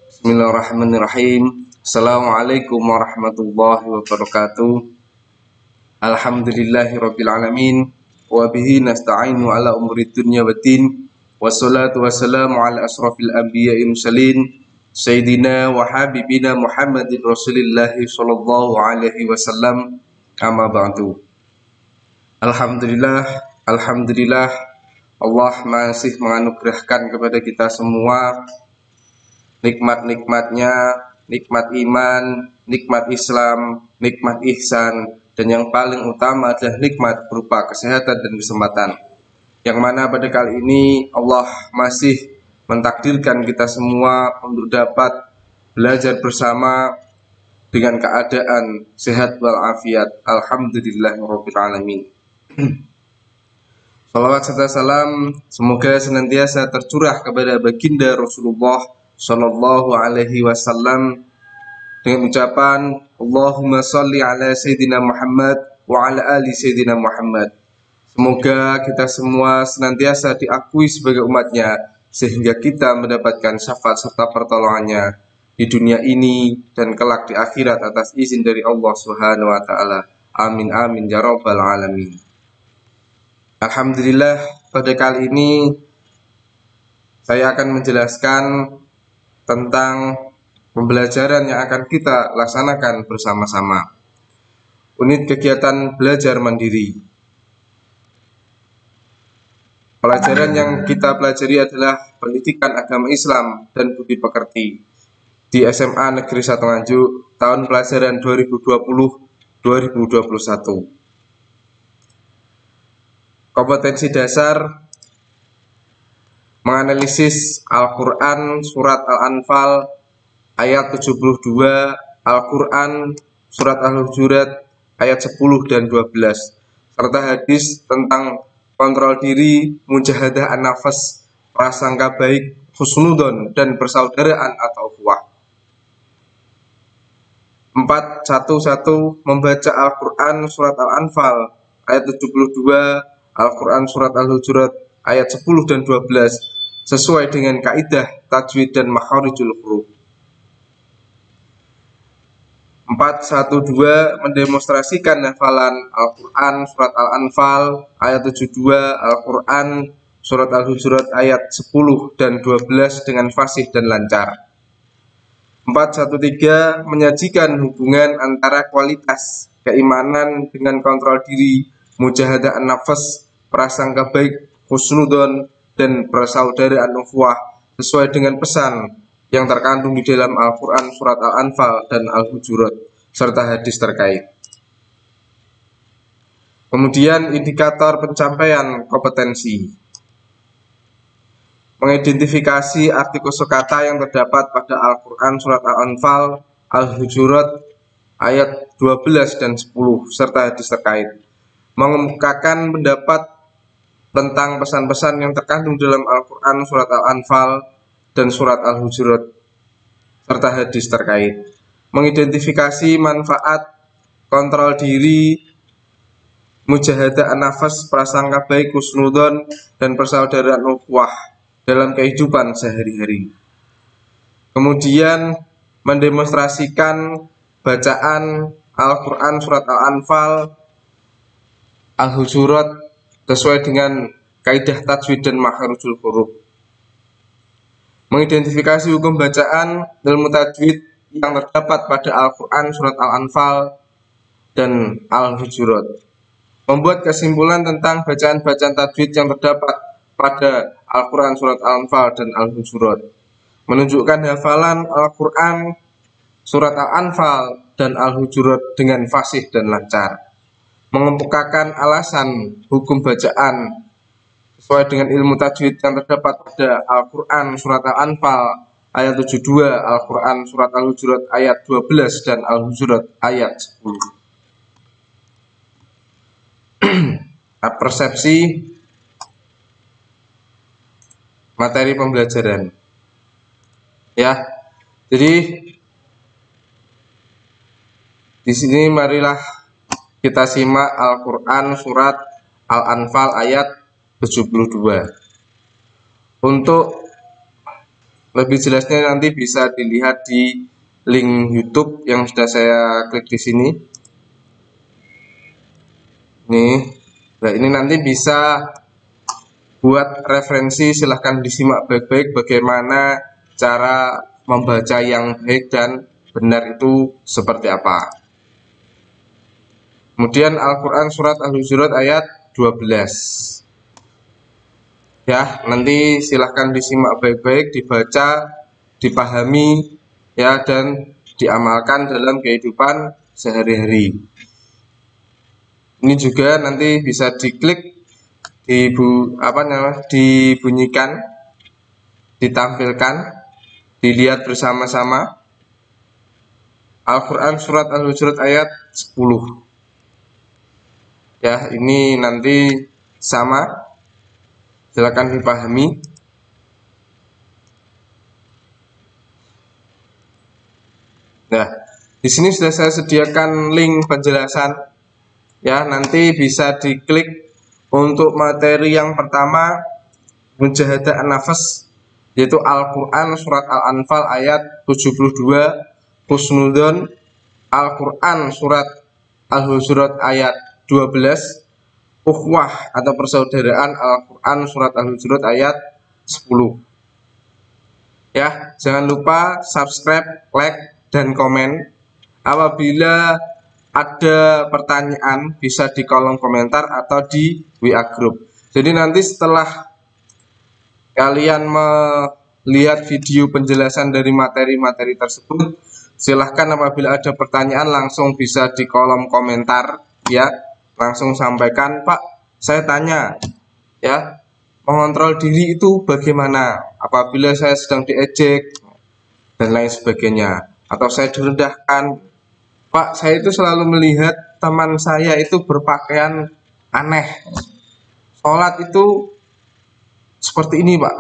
Bismillahirrahmanirrahim. Assalamualaikum warahmatullahi wabarakatuh. Alhamdulillahirabbil alamin wa bihi nasta'inu ala umuri dunya waddin. Wassalatu wassalamu ala asrafil anbiya'i mursalin sayyidina wa habibina Muhammadin Rasulillahi sallallahu alaihi wasallam. Amma ba'du. Alhamdulillah Allah masih menganugerahkan kepada kita semua nikmat-nikmatnya, nikmat iman, nikmat Islam, nikmat ihsan, dan yang paling utama adalah nikmat berupa kesehatan dan kesempatan. Yang mana pada kali ini Allah masih mentakdirkan kita semua untuk dapat belajar bersama dengan keadaan sehat walafiat. Alhamdulillahirabbil alamin. Salawat serta salam semoga senantiasa tercurah kepada baginda Rasulullah Sallallahu alaihi wasallam dengan ucapan Allahumma salli ala Sayyidina Muhammad wa ala ali Sayyidina Muhammad. Semoga kita semua senantiasa diakui sebagai umatnya sehingga kita mendapatkan syafaat serta pertolongannya di dunia ini dan kelak di akhirat atas izin dari Allah Subhanahu wa taala. Amin amin ya rabbal alamin. Alhamdulillah, pada kali ini saya akan menjelaskan tentang pembelajaran yang akan kita laksanakan bersama-sama. Unit kegiatan belajar mandiri. Pelajaran yang kita pelajari adalah pendidikan agama Islam dan budi pekerti di SMA Negeri 1 Nganjuk tahun pelajaran 2020-2021. Kompetensi dasar menganalisis Al-Quran Surat Al-Anfal ayat 72, Al-Quran Surat Al-Hujurat ayat 10 dan 12, serta hadis tentang kontrol diri, mujahadah an-nafas, prasangka baik, husnudon, dan persaudaraan atau ukhuwah. 4.1.1 membaca Al-Quran Surat Al-Anfal ayat 72, Al-Quran Surat Al-Hujurat ayat 10 dan 12 sesuai dengan kaidah tajwid dan makharijul huruf. 4.1.2 mendemonstrasikan hafalan Al-Quran Surat Al-Anfal ayat 72, Al-Quran Surat Al-Hujurat ayat 10 dan 12 dengan fasih dan lancar. 4.1.3 menyajikan hubungan antara kualitas keimanan dengan kontrol diri, mujahadah an-nafas, prasangka baik, husnudon, dan persaudaraan ukhuwah sesuai dengan pesan yang terkandung di dalam Al-Quran Surat Al-Anfal dan Al-Hujurat serta hadis terkait. Kemudian indikator pencapaian kompetensi. Mengidentifikasi arti kosakata yang terdapat pada Al-Quran Surat Al-Anfal, Al-Hujurat ayat 12 dan 10 serta hadis terkait. Mengemukakan pendapat tentang pesan-pesan yang terkandung dalam Al-Quran Surat Al-Anfal dan Surat Al-Hujurat serta hadis terkait. Mengidentifikasi manfaat kontrol diri, mujahadah an-nafas, prasangka baik, husnudon, dan persaudaraan ukhuwah dalam kehidupan sehari-hari. Kemudian mendemonstrasikan bacaan Al-Quran Surat Al-Anfal, Al-Hujurat sesuai dengan kaidah tajwid dan makharijul huruf. Mengidentifikasi hukum bacaan ilmu tajwid yang terdapat pada Al-Quran Surat Al-Anfal dan Al-Hujurat. Membuat kesimpulan tentang bacaan-bacaan tajwid yang terdapat pada Al-Quran Surat Al-Anfal dan Al-Hujurat. Menunjukkan hafalan Al-Quran Surat Al-Anfal dan Al-Hujurat dengan fasih dan lancar. Mengemukakan alasan hukum bacaan sesuai dengan ilmu tajwid yang terdapat pada Al-Quran Surat Al-Anfal ayat 72, Al-Quran Surat Al-Hujurat ayat 12, dan Al-Hujurat ayat 10. Persepsi materi pembelajaran. Ya, jadi di sini marilah kita simak Al-Quran Surat Al-Anfal ayat 72. Untuk Lebih jelasnya nanti bisa dilihat di link YouTube yang sudah saya klik di sini. Nih, nah ini nanti bisa buat referensi, silahkan disimak baik-baik bagaimana cara membaca yang baik dan benar itu seperti apa. Kemudian Al-Quran surat Al-Hujurat ayat 12. Ya, nanti silahkan disimak baik-baik, dibaca, dipahami, ya, dan diamalkan dalam kehidupan sehari-hari. Ini juga nanti bisa diklik, dibunyikan, ditampilkan, dilihat bersama-sama. Al-Quran surat Al-Hujurat ayat 10. Ya, ini nanti sama, silakan dipahami. Nah, di sini sudah saya sediakan link penjelasan. Ya, nanti bisa diklik untuk materi yang pertama, Mujahadah An-Nafs, yaitu Al-Quran surat Al-Anfal ayat 72, Husnudon, Al-Quran surat Al-Hujurat ayat 12, Ukhuwah atau persaudaraan, Al-Quran surat Al-Hujurat ayat 10. Ya, jangan lupa subscribe, like, dan komen. Apabila ada pertanyaan bisa di kolom komentar atau di WA group. Jadi nanti setelah kalian melihat video penjelasan dari materi-materi tersebut, silahkan apabila ada pertanyaan langsung bisa di kolom komentar, ya, langsung sampaikan, Pak, saya tanya, ya, mengontrol diri itu bagaimana apabila saya sedang diejek dan lain sebagainya, atau saya direndahkan, Pak, saya itu selalu melihat teman saya itu berpakaian aneh, sholat itu seperti ini, Pak.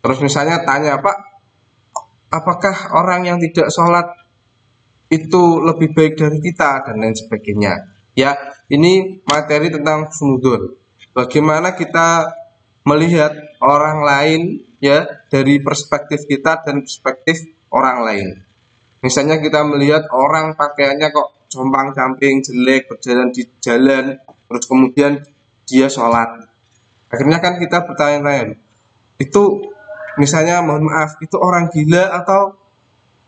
Terus misalnya tanya, Pak, apakah orang yang tidak sholat itu lebih baik dari kita, dan lain sebagainya. Ya, ini materi tentang husnudon. Bagaimana kita melihat orang lain, ya, dari perspektif kita dan perspektif orang lain. Misalnya kita melihat orang pakaiannya kok compang-camping, jelek, berjalan di jalan, terus kemudian dia sholat. Akhirnya kan kita bertanya-tanya, itu misalnya mohon maaf, itu orang gila atau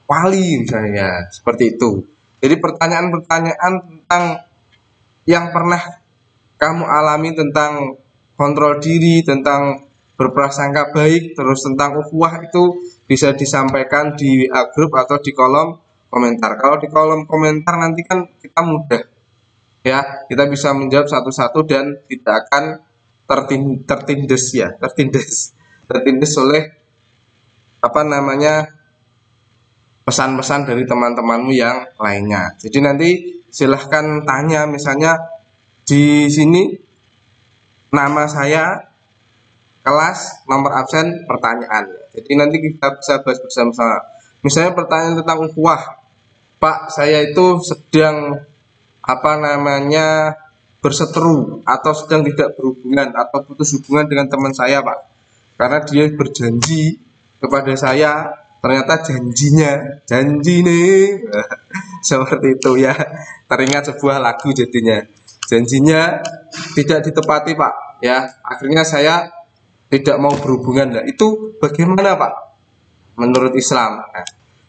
wali misalnya, seperti itu. Jadi pertanyaan-pertanyaan tentang yang pernah kamu alami tentang kontrol diri, tentang berprasangka baik, terus tentang ukhuwah itu bisa disampaikan di WA group atau di kolom komentar. Kalau di kolom komentar nanti kan kita mudah, ya, kita bisa menjawab satu-satu dan tidak akan tertindas oleh pesan-pesan dari teman-temanmu yang lainnya. Jadi nanti silahkan tanya, misalnya di sini nama saya, kelas, nomor absen, pertanyaan. Jadi nanti kita bisa bahas bersama-sama. Misalnya pertanyaan tentang ukhuwah, Pak, saya itu sedang berseteru atau sedang tidak berhubungan atau putus hubungan dengan teman saya, Pak, karena dia berjanji kepada saya, ternyata janji nih seperti itu, ya, teringat sebuah lagu jadinya, janjinya tidak ditepati, Pak, ya, akhirnya saya tidak mau berhubungan. Nah, itu bagaimana, Pak, menurut Islam?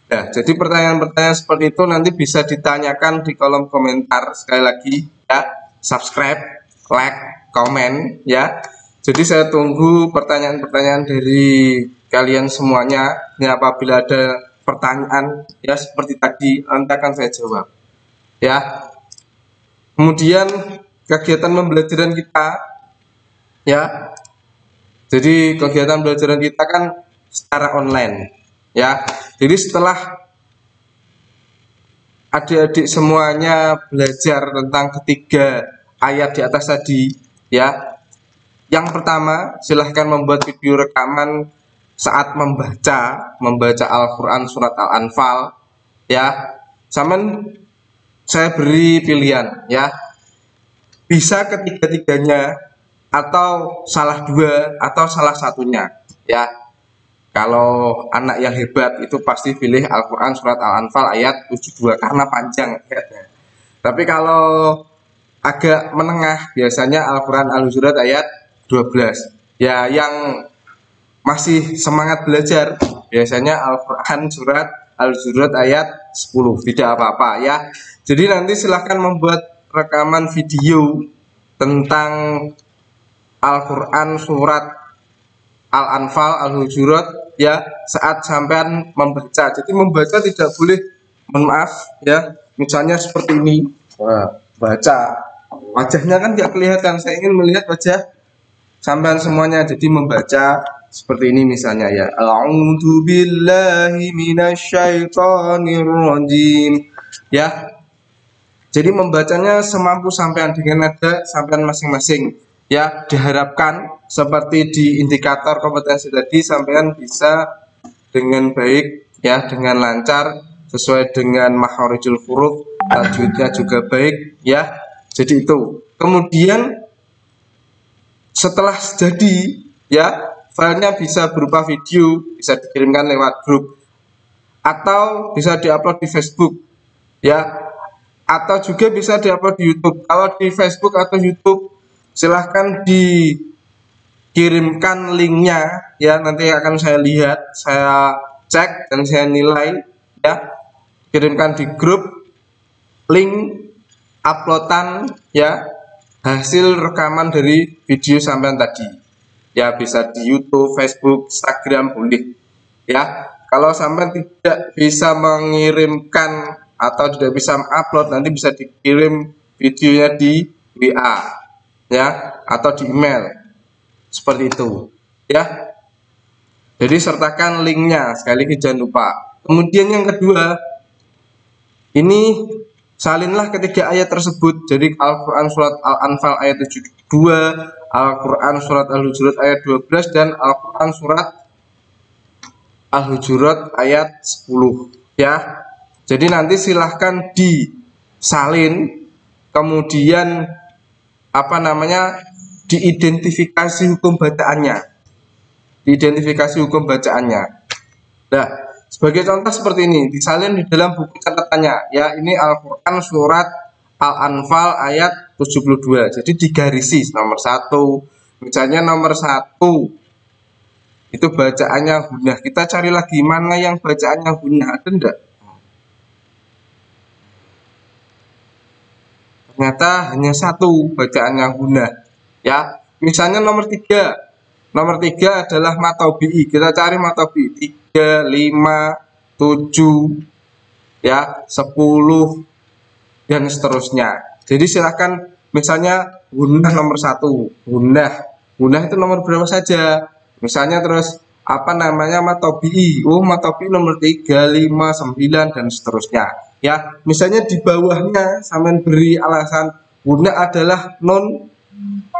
Nah, jadi pertanyaan-pertanyaan seperti itu nanti bisa ditanyakan di kolom komentar. Sekali lagi, ya, subscribe, like, komen, ya. Jadi saya tunggu pertanyaan-pertanyaan dari kalian semuanya. Ya, apabila ada pertanyaan, ya, seperti tadi, nanti akan saya jawab, ya. Kemudian kegiatan pembelajaran kita, ya. Jadi kegiatan pembelajaran kita kan secara online, ya. Jadi setelah adik-adik semuanya belajar tentang ketiga ayat di atas tadi, ya. Yang pertama, silahkan membuat video rekaman saat membaca Al-Quran surat Al-Anfal, ya. Saya beri pilihan, ya. Bisa ketiga-tiganya atau salah dua atau salah satunya, ya. Kalau anak yang hebat itu pasti pilih Al-Quran surat Al-Anfal ayat 72 karena panjang ayatnya. Tapi kalau agak menengah biasanya Al-Quran Al-Hujurat ayat 12. Ya yang masih semangat belajar biasanya Al-Quran surat Al-Hujurat ayat 10. Tidak apa-apa ya. Jadi nanti silahkan membuat rekaman video tentang Al-Quran surat Al-Anfal, Al-Hujurat ya saat sampean membaca. Jadi membaca tidak boleh, mohon maaf ya, misalnya seperti ini. Baca wajahnya kan tidak kelihatan, saya ingin melihat wajah sampean semuanya. Jadi membaca seperti ini misalnya ya. A'udzu billahi minasyaitonir rajim. Ya. Jadi membacanya semampu sampean dengan nada sampean masing-masing. Ya, diharapkan seperti di indikator kompetensi tadi sampean bisa dengan baik ya, dengan lancar sesuai dengan makharijul huruf, tajwidnya juga baik ya. Jadi itu. Kemudian setelah jadi ya, filenya bisa berupa video, bisa dikirimkan lewat grup atau bisa diupload di Facebook ya, atau juga bisa diupload di YouTube. Kalau di Facebook atau YouTube silahkan dikirimkan linknya ya, nanti akan saya lihat, saya cek dan saya nilai ya. Kirimkan di grup link uploadan ya hasil rekaman dari video sampean tadi ya, bisa di YouTube, Facebook, Instagram boleh ya. Kalau sampean tidak bisa mengirimkan atau tidak bisa upload, nanti bisa dikirim videonya di WA ya atau di email seperti itu ya. Jadi sertakan linknya sekali lagi, jangan lupa. Kemudian yang kedua, ini salinlah ketiga ayat tersebut. Jadi Al-Quran surat Al-Anfal ayat 72, Al-Quran surat Al-Hujurat ayat 12, dan Al-Quran surat Al-Hujurat ayat 10 ya. Jadi nanti silahkan disalin, kemudian diidentifikasi hukum bacaannya. Nah, sebagai contoh seperti ini, disalin di dalam buku catatannya ya, ini Al-Quran surat Al-Anfal ayat 72. Jadi digarisi nomor 1. Misalnya nomor 1 itu bacaannya gunnah. Kita cari lagi mana yang bacaannya gunnah, ada enggak? Ternyata hanya 1 bacaannya gunnah ya. Misalnya nomor 3 adalah matobi'i. Kita cari matobi'i 3, 5, 7 ya, 10 dan seterusnya. Jadi silahkan, misalnya gunnah nomor 1, gunnah itu nomor berapa saja. Misalnya terus matobi'i, matobi'i nomor 3, 5, 9 dan seterusnya ya. Misalnya di bawahnya sampean beri alasan gunnah adalah non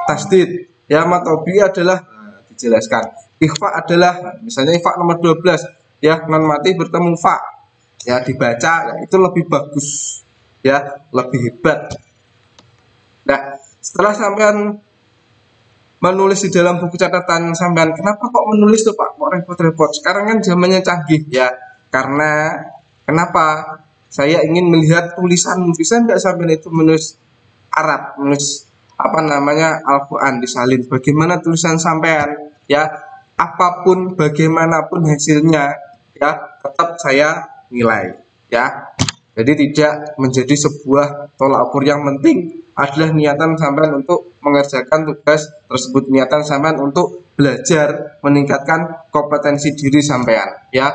tasdid ya, matobi'i adalah dijelaskan, ikhfa adalah misalnya ikhfa nomor 12 ya, non mati bertemu fa ya, dibaca ya, itu lebih bagus ya, lebih hebat. Nah, setelah sampean menulis di dalam buku catatan sampean, kenapa kok menulis tuh Pak, kok repot-repot? Sekarang kan zamannya canggih ya. Karena kenapa? Saya ingin melihat tulisan, bisa nggak sampean itu menulis Arab, menulis Al-Quran disalin, bagaimana tulisan sampean ya, apapun bagaimanapun hasilnya ya, tetap saya nilai ya. Jadi tidak menjadi sebuah tolak ukur, yang penting adalah niatan sampean untuk mengerjakan tugas tersebut, niatan sampean untuk belajar, meningkatkan kompetensi diri sampean ya.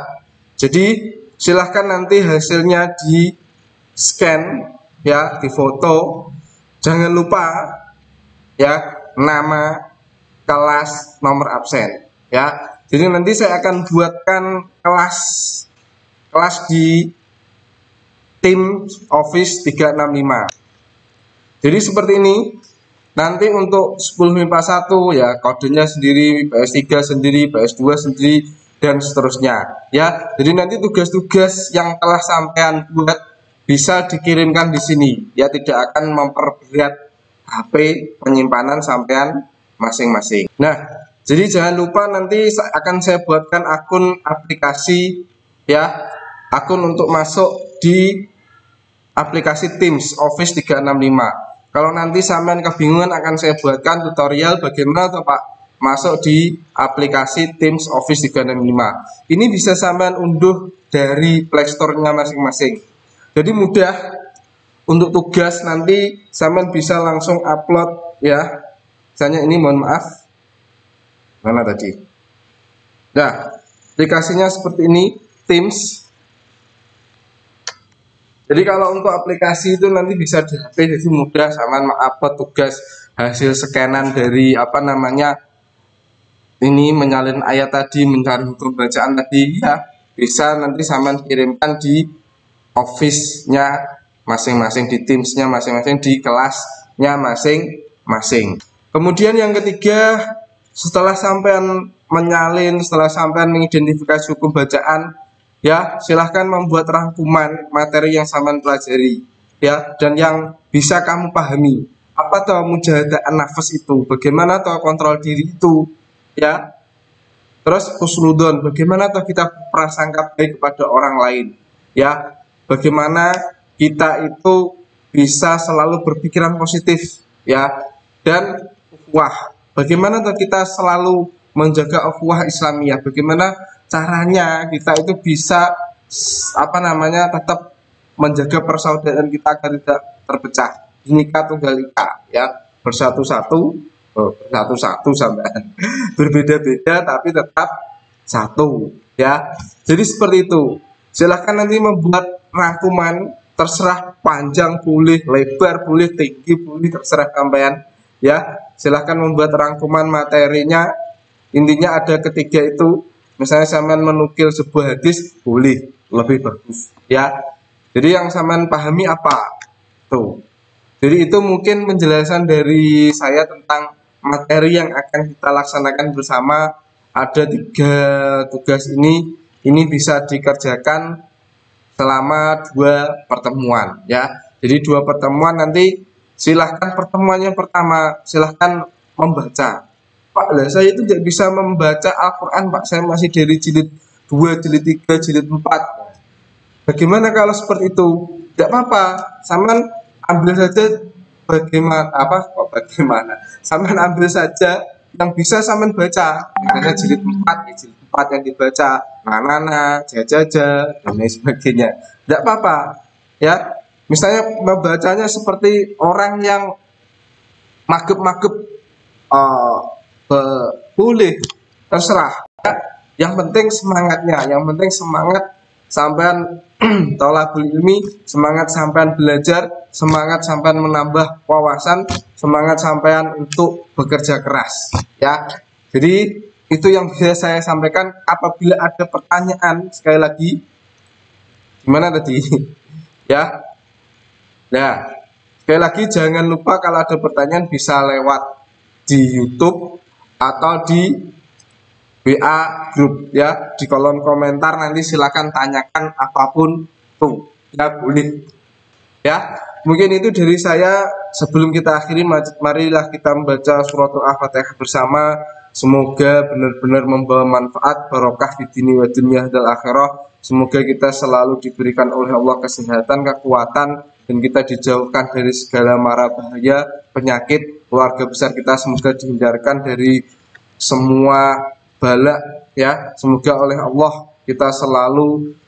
Jadi silahkan nanti hasilnya di scan ya, di foto, jangan lupa ya nama, kelas, nomor absen ya. Jadi nanti saya akan buatkan kelas di tim Office 365. Jadi seperti ini. Nanti untuk 10 MIPA 1 ya, kodenya sendiri, PS3 sendiri, PS2 sendiri, dan seterusnya ya. Jadi nanti tugas-tugas yang telah sampean buat bisa dikirimkan di sini ya, tidak akan memperberat HP penyimpanan sampean masing-masing. Nah, Jadi jangan lupa nanti akan saya buatkan akun aplikasi ya, akun untuk masuk di aplikasi Teams Office 365. Kalau nanti sampean kebingungan akan saya buatkan tutorial bagaimana tuh Pak masuk di aplikasi Teams Office 365. Ini bisa sampean unduh dari Play Store-nya masing-masing. Jadi mudah untuk tugas nanti sampean bisa langsung upload ya. Misalnya ini mohon maaf. Mana tadi? Nah, aplikasinya seperti ini, Teams. Jadi kalau untuk aplikasi itu nanti bisa di HP, jadi mudah sama upload tugas hasil scanan dari apa namanya ini menyalin ayat tadi, mencari hukum bacaan tadi ya bisa nanti sama kirimkan di office-nya masing-masing, di Teams-nya masing-masing, di kelasnya masing-masing. Kemudian yang ketiga, setelah sampean menyalin, setelah sampean mengidentifikasi hukum bacaan, ya silahkan membuat rangkuman materi yang sampean pelajari, ya, dan yang bisa kamu pahami. Apa tuh mujahadah nafas itu? Bagaimana tuh kontrol diri itu? Ya, terus husnudon, bagaimana tuh kita prasangka baik kepada orang lain? Ya, bagaimana kita itu bisa selalu berpikiran positif, ya, dan wah. Bagaimana kita selalu menjaga ukhuwah Islamiyah? Bagaimana caranya kita itu bisa apa namanya tetap menjaga persaudaraan kita agar tidak terpecah. Bhinneka Tunggal Ika ya, bersatu-satu sampai berbeda-beda tapi tetap satu ya. Jadi seperti itu. Silahkan nanti membuat rangkuman, terserah panjang boleh, lebar boleh, tinggi boleh, terserah sampean. Ya, silahkan membuat rangkuman materinya. Intinya ada ketiga itu. Misalnya sampean menukil sebuah hadis, boleh, lebih bagus. Ya, jadi yang sampean pahami apa? Tuh. Jadi itu mungkin penjelasan dari saya tentang materi yang akan kita laksanakan bersama. Ada 3 tugas ini bisa dikerjakan selama 2 pertemuan. Ya, jadi 2 pertemuan nanti. Silahkan pertemuan yang pertama, silahkan membaca. Pak, lah saya itu tidak bisa membaca Al-Quran, Pak. Saya masih dari jilid 2, jilid 3, jilid 4. Bagaimana kalau seperti itu? Tidak apa-apa, saman ambil saja bagaimana. Saman ambil saja yang bisa saman baca. Misalnya jilid 4, ya jilid 4 yang dibaca, Nana, Jajaja, dan lain sebagainya. Tidak apa-apa, ya. Misalnya membacanya seperti orang yang magep-magep, boleh, terserah. Yang penting semangatnya, yang penting semangat sampean thalabul ilmi, semangat sampean belajar, semangat sampean menambah wawasan, semangat sampean untuk bekerja keras. Ya, jadi itu yang bisa saya sampaikan. Apabila ada pertanyaan, sekali lagi, gimana tadi? Ya. Nah, sekali lagi jangan lupa kalau ada pertanyaan bisa lewat di YouTube atau di WA grup ya, di kolom komentar nanti silakan tanyakan apapun tuh ya, boleh ya. Mungkin itu dari saya. Sebelum kita akhiri, marilah kita membaca suratul Al-Fatihah bersama. Semoga benar-benar membawa manfaat barokah di dini wa dunia dan akhirah. Semoga kita selalu diberikan oleh Allah kesehatan, kekuatan, dan kita dijauhkan dari segala mara bahaya, penyakit. Keluarga besar kita semoga dihindarkan dari semua bala ya. Semoga oleh Allah kita selalu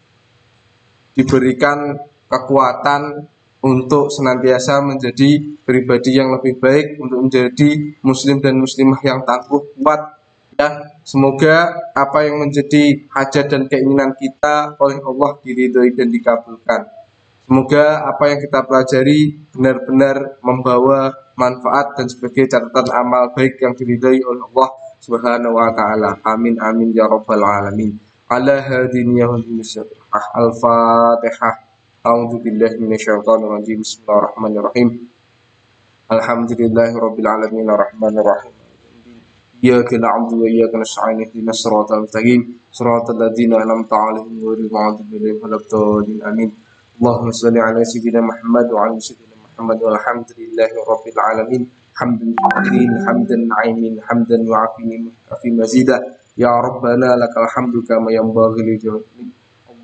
diberikan kekuatan untuk senantiasa menjadi pribadi yang lebih baik, untuk menjadi muslim dan muslimah yang tangguh kuat ya. Semoga apa yang menjadi hajat dan keinginan kita oleh Allah diridhoi dan dikabulkan. Semoga apa yang kita pelajari benar-benar membawa manfaat dan sebagai catatan amal baik yang diridhai oleh Allah Subhanahu wa taala. Amin amin ya rabbal alamin. Ala hadiniyahul Al-Fatihah. A'udzu billahi minasyaitonir rajim. Bismillahirrahmanirrahim. Alhamdulillahirabbil alamin arrahmanir rahim. Iyyaka na'budu wa iyyaka nasta'in ihdinas siratal mustaqim. Siratal ladzina an'amta 'alaihim ghairil maghdubi 'alaihim waladdallin. Amin. Allahumma shalli ala sayyidina Muhammad wa ala sayyidina Muhammad walhamdulillahi rabbil alamin. hamdan katsirin hamdan na'imin hamdan wa'afi mazidah ya rabbana lakal hamdu kama yanbaghi li jalali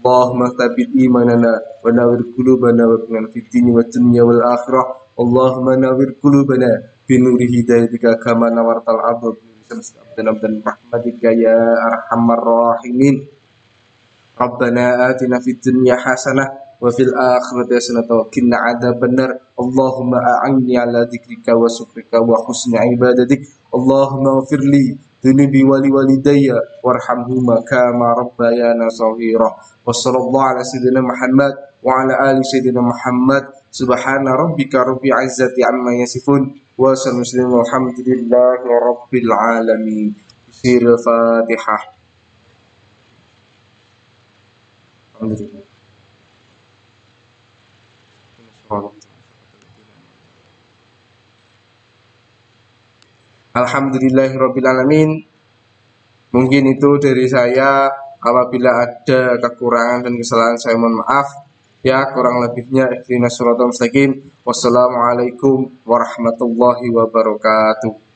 Allahumma tsabbit imanana wa nawwir qulubana wa qina fid dini wad dunya wal akhirah Allahumma nawwir qulubana bi nuri hidayatika kama nawartal ardh bi syamsi abdan rahmatika ya arhamar rahimin Rabbana atina fid dunya hasanah wa fil akhirati hasanah wa qina adzabannar Allahumma a'inni ala dzikrika wa syukrika wa husni ibadatik Allahumma ighfirli dunubi wali walidayya warhamhuma kama rabbayana shaghira wa sallallahu ala sayyidina Muhammad wa ala ali sayyidina Muhammad subhana rabbika rabbil izzati amma yasifun wa sallallahu walhamdulillahi rabbil alamin. Sirul Fatihah. Alhamdulillah. Alhamdulillahirrabbilalamin. Mungkin itu dari saya. Apabila ada kekurangan dan kesalahan saya mohon maaf. Ya, kurang lebihnya ihdinas siratal mustaqim. Wassalamualaikum warahmatullahi wabarakatuh.